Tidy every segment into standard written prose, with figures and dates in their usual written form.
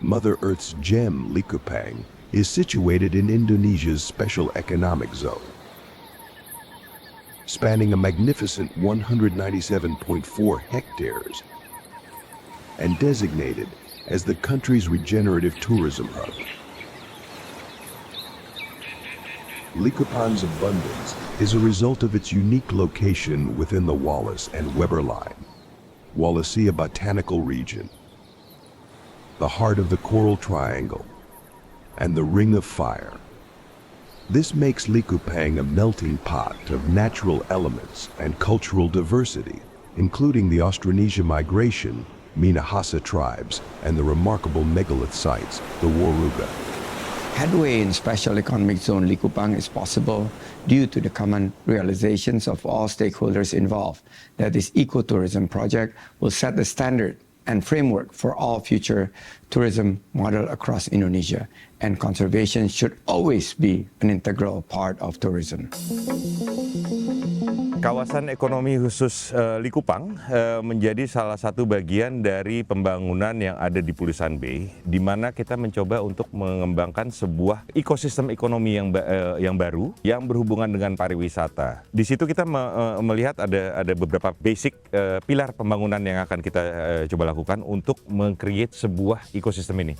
Mother Earth's gem, Likupang, is situated in Indonesia's special economic zone, spanning a magnificent 197.4 hectares and designated as the country's regenerative tourism hub. Likupang's abundance is a result of its unique location within the Wallace and Weber Line, Wallacea Botanical Region, the heart of the Coral Triangle, and the Ring of Fire. This makes Likupang a melting pot of natural elements and cultural diversity, including the Austronesia migration, Minahasa tribes, and the remarkable megalith sites, the Waruga. Headway in Special Economic Zone Likupang is possible due to the common realizations of all stakeholders involved that this ecotourism project will set the standard and framework for all future tourism model across Indonesia, and conservation should always be an integral part of tourism. Kawasan ekonomi khusus Likupang menjadi salah satu bagian dari pembangunan yang ada di Pulisan Bay, di mana kita mencoba untuk mengembangkan sebuah ekosistem ekonomi yang baru yang berhubungan dengan pariwisata. Di situ kita melihat ada beberapa basic pilar pembangunan yang akan kita coba lakukan untuk meng-create sebuah ekosistem ini,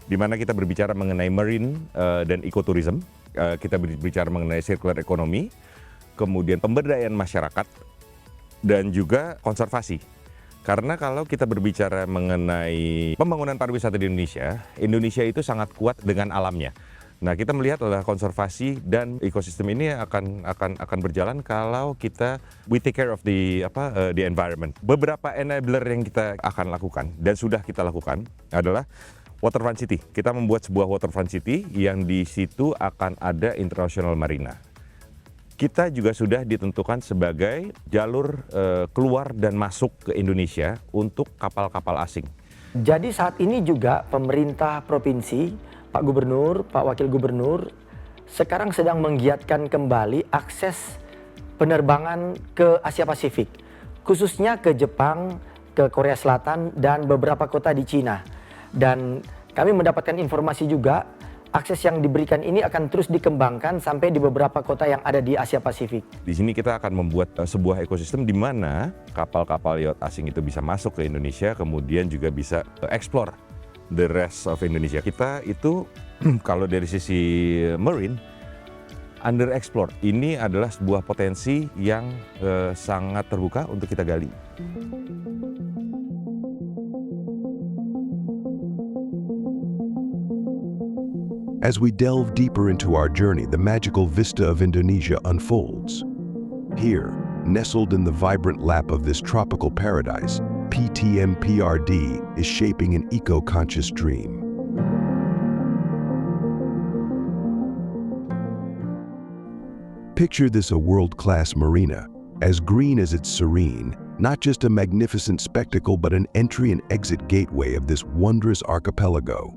di mana kita berbicara mengenai marine dan ecotourism, kita berbicara mengenai circular economy, kemudian pemberdayaan masyarakat, dan juga konservasi. Karena kalau kita berbicara mengenai pembangunan pariwisata di Indonesia, Indonesia itu sangat kuat dengan alamnya. Nah, kita melihat adalah konservasi dan ekosistem ini akan berjalan kalau kita we take care of the environment. Beberapa enabler yang kita akan lakukan dan sudah kita lakukan adalah Waterfront City. Kita membuat sebuah Waterfront City yang di situ akan ada International Marina. Kita juga sudah ditentukan sebagai jalur keluar dan masuk ke Indonesia untuk kapal-kapal asing. Jadi saat ini juga pemerintah provinsi, Pak Gubernur, Pak Wakil Gubernur, sekarang sedang menggiatkan kembali akses penerbangan ke Asia Pasifik, khususnya ke Jepang, ke Korea Selatan, dan beberapa kota di Cina. Dan kami mendapatkan informasi juga, akses yang diberikan ini akan terus dikembangkan sampai di beberapa kota yang ada di Asia Pasifik. Di sini kita akan membuat sebuah ekosistem di mana kapal-kapal yacht asing itu bisa masuk ke Indonesia, kemudian juga bisa explore the rest of Indonesia. Kita itu kalau dari sisi marine, underexplored. Ini adalah sebuah potensi yang sangat terbuka untuk kita gali. As we delve deeper into our journey, the magical vista of Indonesia unfolds. Here, nestled in the vibrant lap of this tropical paradise, PTMPRD is shaping an eco-conscious dream. Picture this a world-class marina, as green as it's serene, not just a magnificent spectacle but an entry and exit gateway of this wondrous archipelago.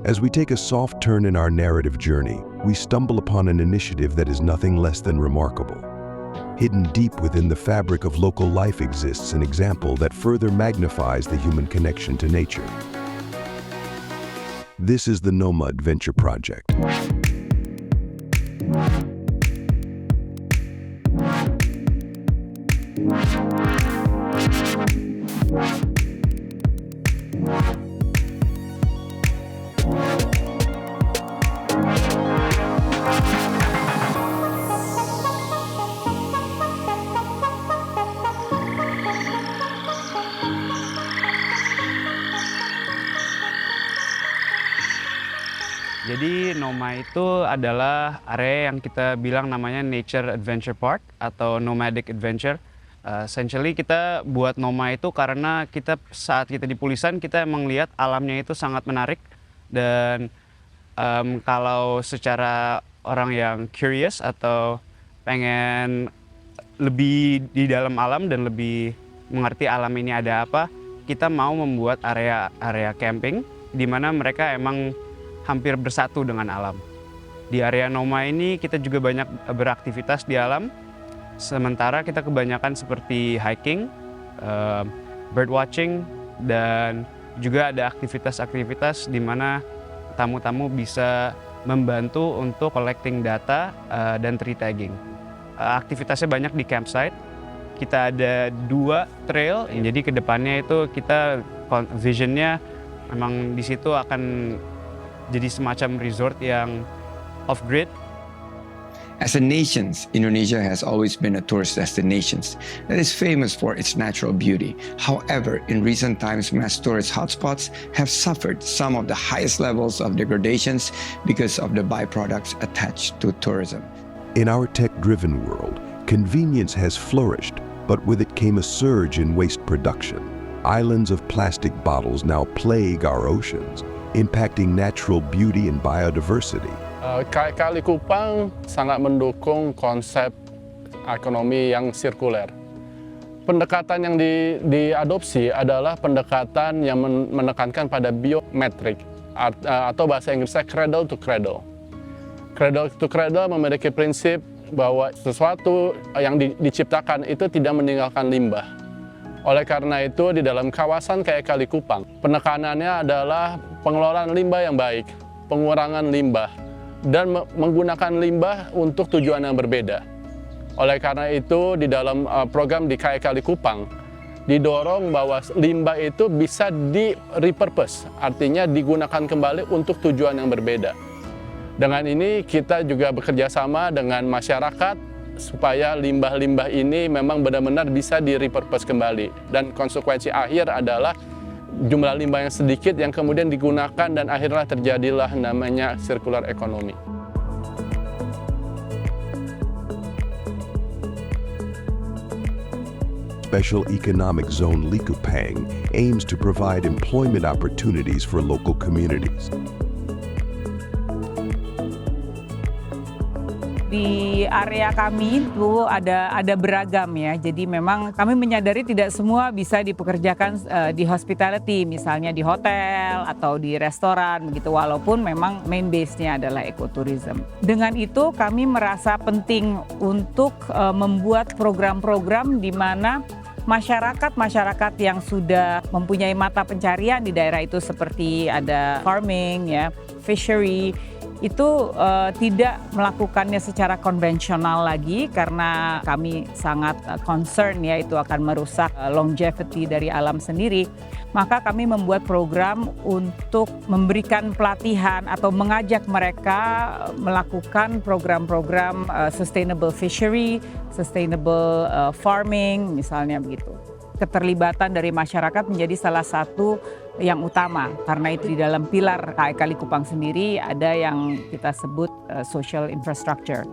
As we take a soft turn in our narrative journey, we stumble upon an initiative that is nothing less than remarkable. Hidden deep within the fabric of local life exists an example that further magnifies the human connection to nature. This is the Noma Adventure Project. Jadi Noma itu adalah area yang kita bilang namanya Nature Adventure Park atau Nomadic Adventure. Essentially kita buat Noma itu karena saat kita di Pulisan kita emang lihat alamnya itu sangat menarik, dan kalau secara orang yang curious atau pengen lebih di dalam alam dan lebih mengerti alam ini ada apa, kita mau membuat area camping di mana mereka emang hampir bersatu dengan alam. Di area Noma ini kita juga banyak beraktivitas di alam, sementara kita kebanyakan seperti hiking, birdwatching, dan Juga ada aktivitas-aktivitas di mana tamu-tamu bisa membantu untuk collecting data dan tree tagging. Aktivitasnya banyak di campsite. Kita ada 2 trail, jadi kedepannya itu kita visionnya memang di situ akan jadi semacam resort yang off-grid. As a nation, Indonesia has always been a tourist destination that is famous for its natural beauty. However, in recent times, mass tourist hotspots have suffered some of the highest levels of degradations because of the byproducts attached to tourism. In our tech-driven world, convenience has flourished, but with it came a surge in waste production. Islands of plastic bottles now plague our oceans, impacting natural beauty and biodiversity. KAI Likupang sangat mendukung konsep ekonomi yang sirkuler. Pendekatan yang diadopsi adalah pendekatan yang menekankan pada biometrik atau bahasa Inggrisnya cradle to cradle. Cradle to cradle memiliki prinsip bahwa sesuatu yang diciptakan itu tidak meninggalkan limbah. Oleh karena itu, di dalam kawasan KAI Likupang, penekanannya adalah pengelolaan limbah yang baik, pengurangan limbah, dan menggunakan limbah untuk tujuan yang berbeda. Oleh karena itu, di dalam program di KAI Likupang, didorong bahwa limbah itu bisa di-repurpose, artinya digunakan kembali untuk tujuan yang berbeda. Dengan ini, kita juga bekerja sama dengan masyarakat supaya limbah-limbah ini memang benar-benar bisa di-repurpose kembali. Dan konsekuensi akhir adalah jumlah limbah yang sedikit yang kemudian digunakan dan akhirnya terjadilah namanya circular economy. Special Economic Zone Likupang aims to provide employment opportunities for local communities. Di area kami itu ada beragam ya, jadi memang kami menyadari tidak semua bisa dipekerjakan di hospitality, misalnya di hotel atau di restoran begitu, walaupun memang main base-nya adalah ekoturism. Dengan itu kami merasa penting untuk membuat program-program di mana masyarakat yang sudah mempunyai mata pencarian di daerah itu seperti ada farming ya, fishery, itu tidak melakukannya secara konvensional lagi karena kami sangat concern ya itu akan merusak longevity dari alam sendiri. Maka kami membuat program untuk memberikan pelatihan atau mengajak mereka melakukan program-program sustainable fishery, sustainable farming misalnya begitu. Keterlibatan dari masyarakat menjadi salah satu yang utama karena itu di dalam pilar KAI Likupang sendiri ada yang kita sebut social infrastructure.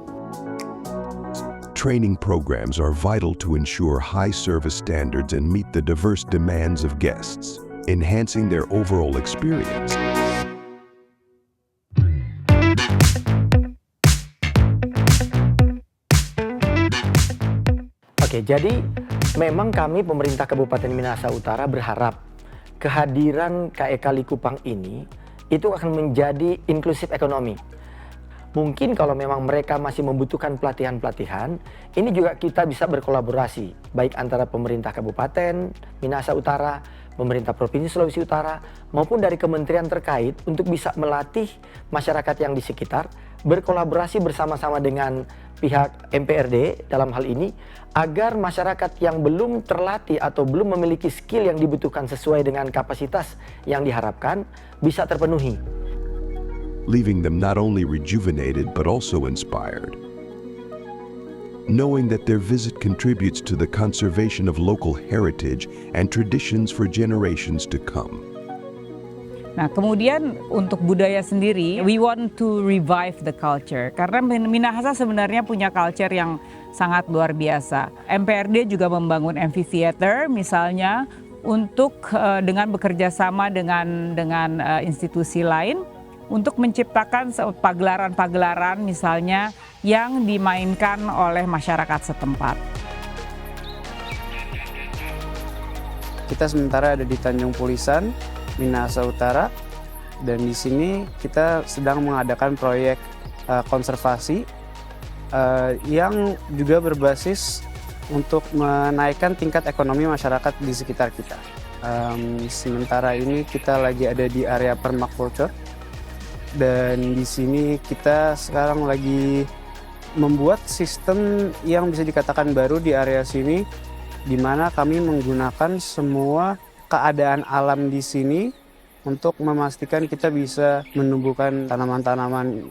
Training programs are vital to ensure high service standards and meet the diverse demands of guests, enhancing their overall experience. Oke, jadi memang kami pemerintah Kabupaten Minahasa Utara berharap kehadiran KAI Likupang ini itu akan menjadi inklusif ekonomi. Mungkin kalau memang mereka masih membutuhkan pelatihan-pelatihan, ini juga kita bisa berkolaborasi, baik antara pemerintah Kabupaten Minahasa Utara, pemerintah Provinsi Sulawesi Utara, maupun dari kementerian terkait untuk bisa melatih masyarakat yang di sekitar, berkolaborasi bersama-sama dengan pihak MPRD dalam hal ini, agar masyarakat yang belum terlatih atau belum memiliki skill yang dibutuhkan sesuai dengan kapasitas yang diharapkan, bisa terpenuhi. Leaving them not only rejuvenated but also inspired. Knowing that their visit contributes to the conservation of local heritage and traditions for generations to come. Nah, kemudian untuk budaya sendiri, we want to revive the culture. Karena Minahasa sebenarnya punya culture yang sangat luar biasa. MPRD juga membangun amphitheater misalnya untuk dengan bekerja sama dengan institusi lain untuk menciptakan pagelaran-pagelaran misalnya yang dimainkan oleh masyarakat setempat. Kita sementara ada di Tanjung Pulisan, Minahasa Utara, dan di sini kita sedang mengadakan proyek konservasi yang juga berbasis untuk menaikkan tingkat ekonomi masyarakat di sekitar kita. Sementara ini kita lagi ada di area permaculture dan di sini kita sekarang lagi membuat sistem yang bisa dikatakan baru di area sini, di mana kami menggunakan semua keadaan alam di sini untuk memastikan kita bisa menumbuhkan tanaman-tanaman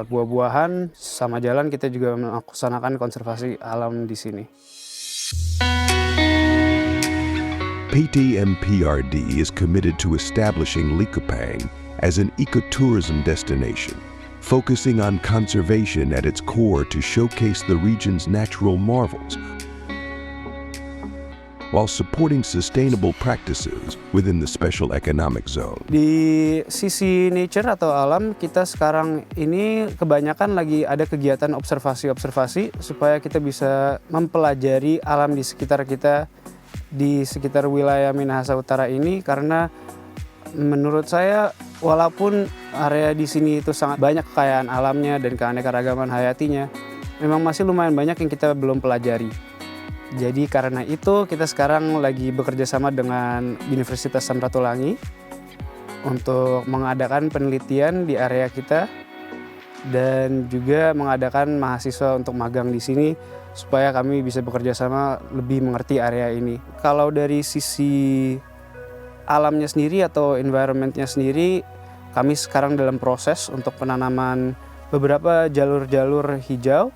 buah-buahan, sama jalan kita juga melaksanakan konservasi alam di sini. PT MPRD is committed to establishing Likupang as an ecotourism destination, focusing on conservation at its core to showcase the region's natural marvels, while supporting sustainable practices within the Special Economic Zone. Di sisi nature atau alam, kita sekarang ini kebanyakan lagi ada kegiatan observasi-observasi supaya kita bisa mempelajari alam di sekitar kita, di sekitar wilayah Minahasa Utara ini, karena menurut saya walaupun area di sini itu sangat banyak kekayaan alamnya dan keanekaragaman hayatinya, memang masih lumayan banyak yang kita belum pelajari. Jadi karena itu kita sekarang lagi bekerja sama dengan Universitas Samratulangi untuk mengadakan penelitian di area kita dan juga mengadakan mahasiswa untuk magang di sini supaya kami bisa bekerja sama lebih mengerti area ini. Kalau dari sisi alamnya sendiri atau environmentnya sendiri, kami sekarang dalam proses untuk penanaman beberapa jalur-jalur hijau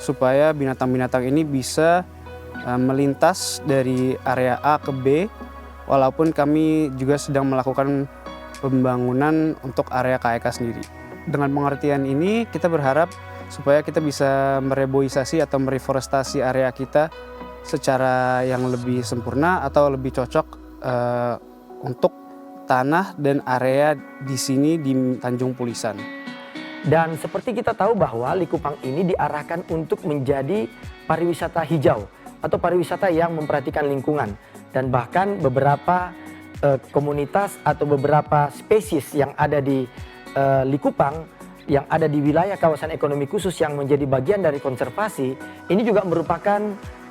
supaya binatang-binatang ini bisa melintas dari area A ke B, walaupun kami juga sedang melakukan pembangunan untuk area KEK sendiri. Dengan pengertian ini kita berharap supaya kita bisa mereboisasi atau mereforestasi area kita secara yang lebih sempurna atau lebih cocok untuk tanah dan area di sini di Tanjung Pulisan. Dan seperti kita tahu bahwa Likupang ini diarahkan untuk menjadi pariwisata hijau atau pariwisata yang memperhatikan lingkungan. Dan bahkan beberapa komunitas atau beberapa spesies yang ada di Likupang, yang ada di wilayah kawasan ekonomi khusus yang menjadi bagian dari konservasi, ini juga merupakan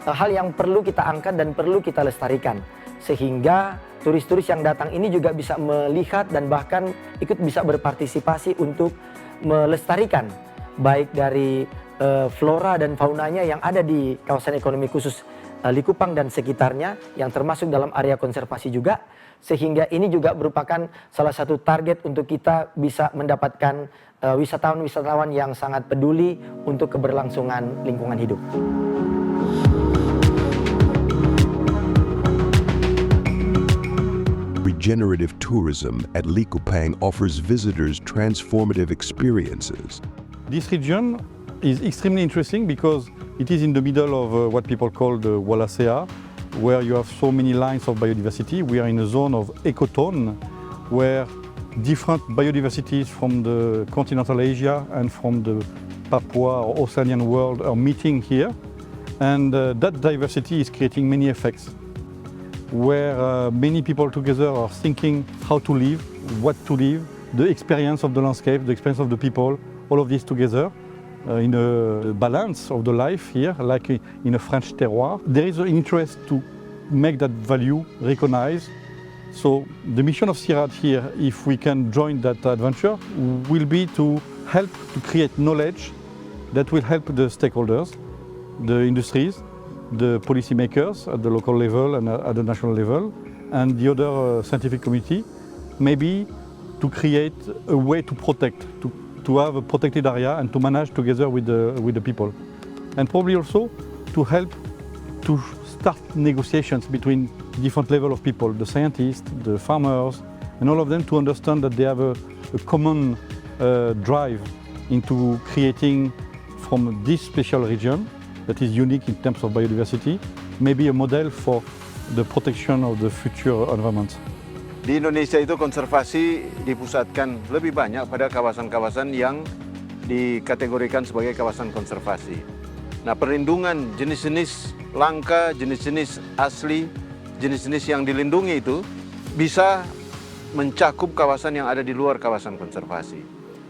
hal yang perlu kita angkat dan perlu kita lestarikan. Sehingga turis-turis yang datang ini juga bisa melihat dan bahkan ikut bisa berpartisipasi untuk melestarikan baik dari flora dan faunanya yang ada di kawasan ekonomi khusus Likupang dan sekitarnya yang termasuk dalam area konservasi juga, sehingga ini juga merupakan salah satu target untuk kita bisa mendapatkan wisatawan-wisatawan yang sangat peduli untuk keberlangsungan lingkungan hidup. Regenerative tourism at Likupang offers visitors transformative experiences. This region is extremely interesting because it is in the middle of what people call the Wallacea, where you have so many lines of biodiversity. We are in a zone of ecotone, where different biodiversities from the continental Asia and from the Papua or Oceanian world are meeting here. And that diversity is creating many effects, where many people together are thinking how to live, what to live, the experience of the landscape, the experience of the people, all of this together in a balance of the life here, like in a French terroir. There is an interest to make that value recognized. So the mission of CIRAD here, if we can join that adventure, will be to help to create knowledge that will help the stakeholders, the industries, the policymakers at the local level and at the national level, and the other scientific community, maybe to create a way to protect, to have a protected area and to manage together with the people. And probably also to help to start negotiations between different level of people, the scientists, the farmers, and all of them to understand that they have a common drive into creating from this special region that is unique in terms of biodiversity, maybe a model for the protection of the future environment. Di Indonesia itu konservasi dipusatkan lebih banyak pada kawasan-kawasan yang dikategorikan sebagai kawasan konservasi. Nah, perlindungan jenis-jenis langka, jenis-jenis asli, jenis-jenis yang dilindungi itu bisa mencakup kawasan yang ada di luar kawasan konservasi.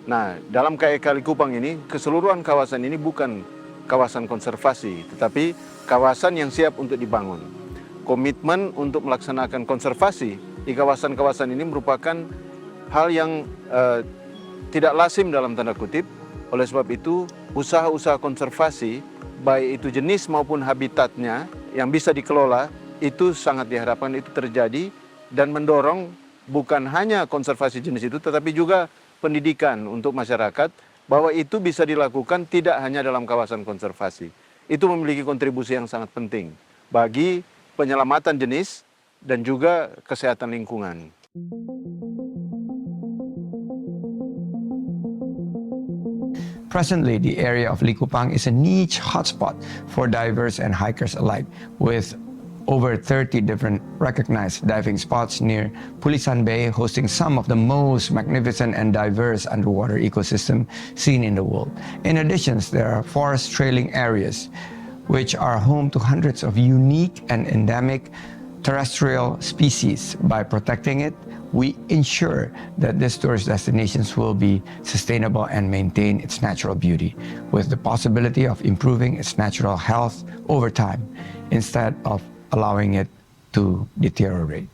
Nah, dalam KEK Likupang ini, keseluruhan kawasan ini bukan kawasan konservasi, tetapi kawasan yang siap untuk dibangun. komitmen untuk melaksanakan konservasi di kawasan-kawasan ini merupakan hal yang tidak lazim dalam tanda kutip. Oleh sebab itu, usaha-usaha konservasi, baik itu jenis maupun habitatnya yang bisa dikelola, itu sangat diharapkan itu terjadi dan mendorong bukan hanya konservasi jenis itu, tetapi juga pendidikan untuk masyarakat bahwa itu bisa dilakukan tidak hanya dalam kawasan konservasi. Itu memiliki kontribusi yang sangat penting bagi penyelamatan jenis dan juga kesehatan lingkungan. Presently, the area of Likupang is a niche hotspot for divers and hikers alike, with over 30 different recognized diving spots near Pulisan Bay, hosting some of the most magnificent and diverse underwater ecosystem seen in the world. In addition, there are forest trailing areas, which are home to hundreds of unique and endemic terrestrial species. By protecting it, we ensure that these tourist destinations will be sustainable and maintain its natural beauty, with the possibility of improving its natural health over time, instead of allowing it to deteriorate.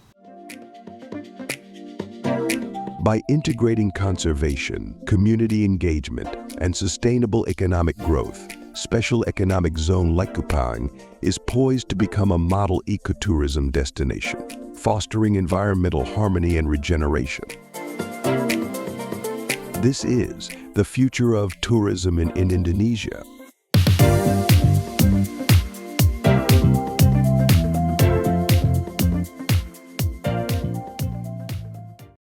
By integrating conservation, community engagement, and sustainable economic growth, Special Economic Zone Likupang is poised to become a model ecotourism destination, fostering environmental harmony and regeneration. This is the future of tourism in Indonesia.